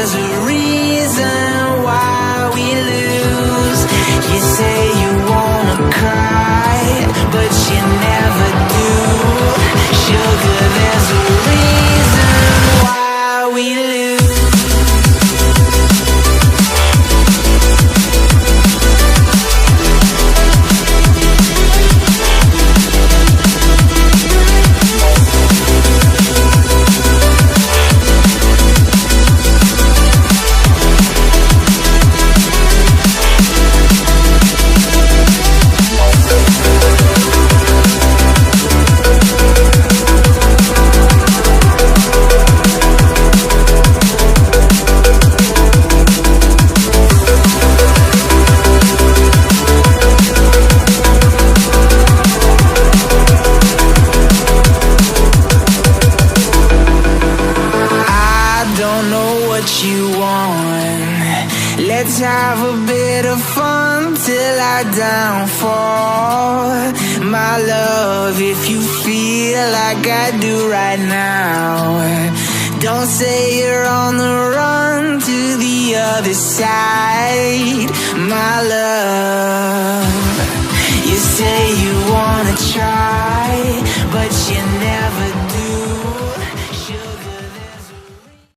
there's a reason why we lose. You say you wanna cry, but you never do. Sugar, there's a reason why we lose. Let's have a bit of fun till I downfall. My love, if you feel like I do right now, don't say you're on the run to the other side. My love, you say you wanna try, but you never do.